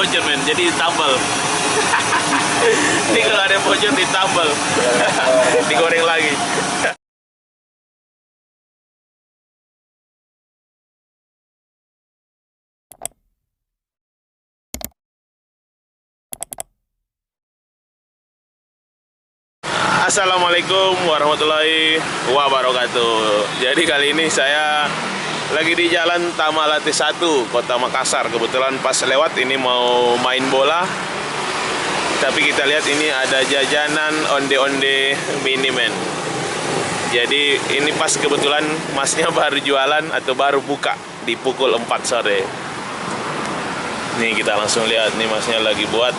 bocor men, jadi tambal. Ini kalau ada yang bocor ditambal, digoreng lagi. Assalamualaikum warahmatullahi wabarakatuh. Jadi kali ini saya lagi di Jalan Tamalate 1, Kota Makassar. Kebetulan pas lewat ini mau main bola. Tapi kita lihat ini ada jajanan onde-onde mini men. Jadi ini pas kebetulan masnya baru jualan atau baru buka di pukul 4 sore. Nih kita langsung lihat nih masnya lagi buat.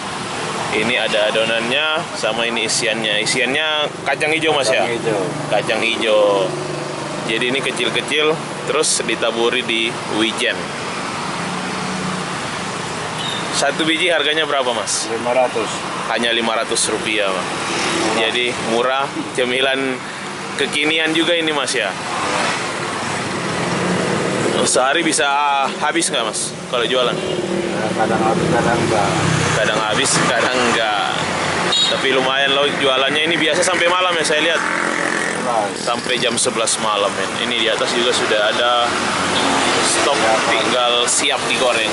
Ini ada adonannya sama ini isiannya. Isiannya kacang hijau mas ya? Kacang hijau. Jadi ini kecil-kecil terus ditaburi di wijen. Satu biji harganya berapa mas? 500. Hanya 500 rupiah mas. Jadi murah, cemilan kekinian juga ini mas ya. Sehari bisa habis nggak mas kalau jualan? Kadang habis, kadang enggak. Kadang habis, kadang enggak. Tapi lumayan loh jualannya ini biasa sampai malam ya saya lihat. Sampai jam 11 malam men. Ini di atas juga sudah ada stok, tinggal siap digoreng.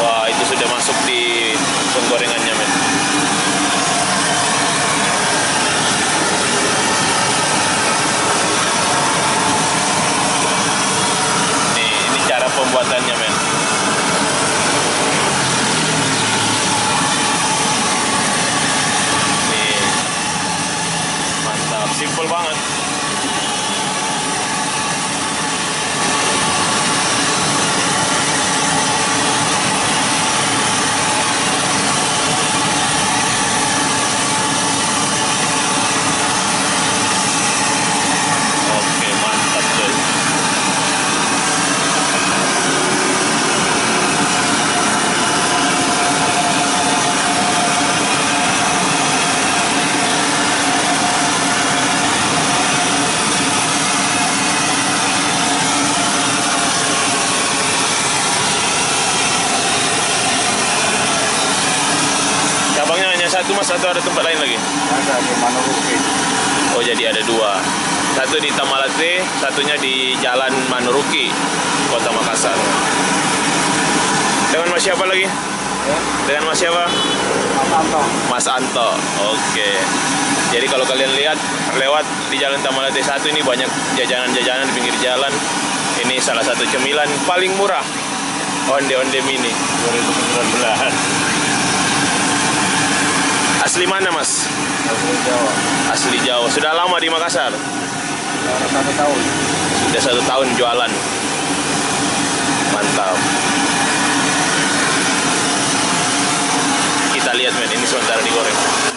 Wah itu sudah masuk di penggorengannya men. Ini cara pembuatannya men. Simple banget. Oke, mantap guys. Cabangnya hanya satu mas atau ada tempat lain lagi? Ada di Manuruki. Oh jadi ada dua. Satu di Tamalate, satunya di Jalan Manuruki, Kota Makassar. Dengan mas siapa lagi? Ya? Dengan mas siapa? Mas Anto. Mas Anto. Oke. Jadi kalau kalian lihat lewat di Jalan Tamalate 1 ini banyak jajanan-jajanan di pinggir jalan. Ini salah satu cemilan paling murah. Onde-onde mini 2019. Asli mana mas? Asli Jawa. Asli Jawa. Sudah lama di Makassar? Sudah 1 tahun. Sudah 1 tahun jualan. Mantap. Kita lihat men, ini sementara digoreng.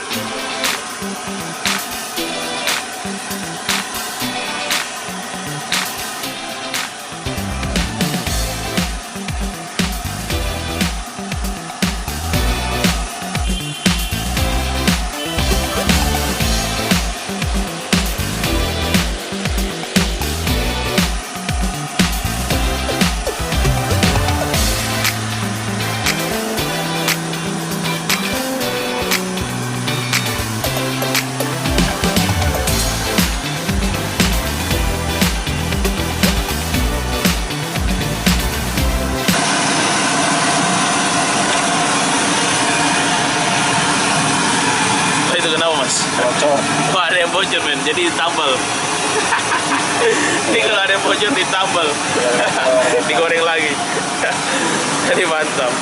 Bocor. Oh, ada yang bocor men, jadi tambal. Ini kalau ada yang bocor ditambal, digoreng lagi. Jadi mantap.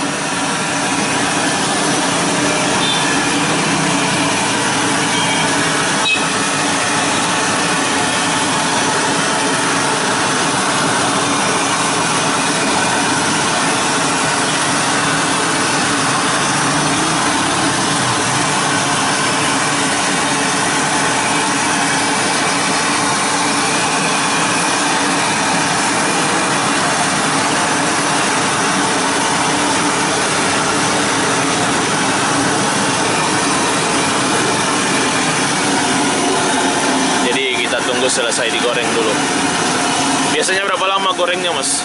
Selesai digoreng dulu. Biasanya berapa lama gorengnya mas?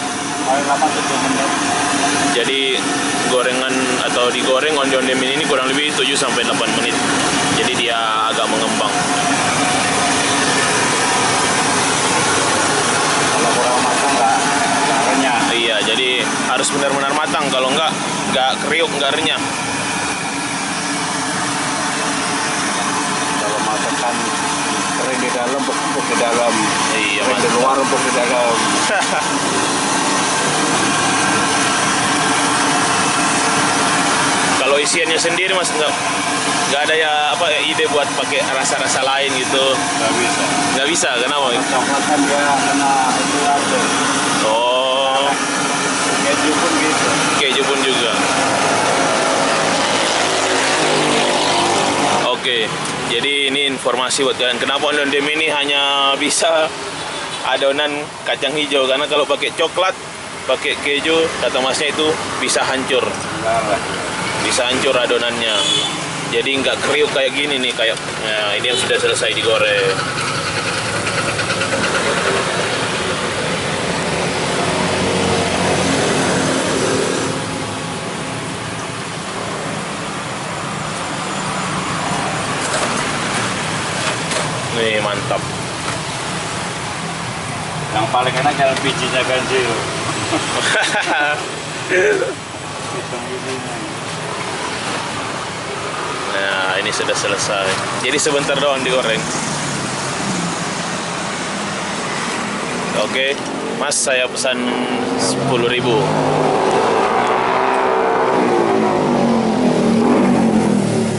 paling lama 7 menit. Jadi gorengan atau digoreng onde-onde mie ini kurang lebih 7-8 menit. Jadi dia agak mengembang. Kalau kurang matang nggak renyah. Iya, jadi harus benar-benar matang. Kalau nggak kriuk, nggak renyah. Kalau matang kan kering di dalam, empuk di dalam. Iya, Kering di luar, empuk di dalam. Kalau isiannya sendiri mas nggak ada ya ide buat pakai rasa-rasa lain gitu? Nggak bisa. Nggak bisa, kenapa? Coklat kan dia kena itu aja. Oh, Keju pun gitu. keju pun juga. Oke, jadi ini informasi buat kalian. Kenapa onde-onde mie ini hanya bisa adonan kacang hijau? Karena kalau pakai coklat, pakai keju, kata masnya itu bisa hancur. Enggak lah. Bisa hancur adonannya. Jadi nggak kriuk kayak gini nih, kayak nah, ini yang sudah selesai digoreng. Nih mantap. Yang paling enak yang bijinya ganjil. Hitung bijinya. Nah, ini sudah selesai. Jadi sebentar doang digoreng. Oke, Mas, saya pesan 10.000.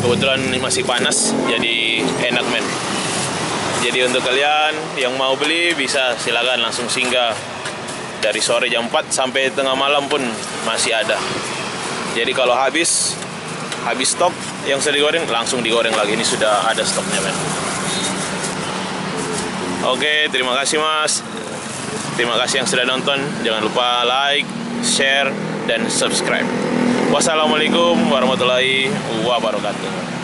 Kebetulan ini masih panas, jadi enak men. Jadi untuk kalian yang mau beli bisa silakan langsung singgah. Dari sore jam 4 sampai tengah malam pun masih ada. Jadi kalau habis stok yang sudah digoreng, langsung digoreng lagi. Ini sudah ada stoknya men. Oke, terima kasih mas. Terima kasih yang sudah nonton. Jangan lupa like, share, dan subscribe. Wassalamualaikum warahmatullahi wabarakatuh.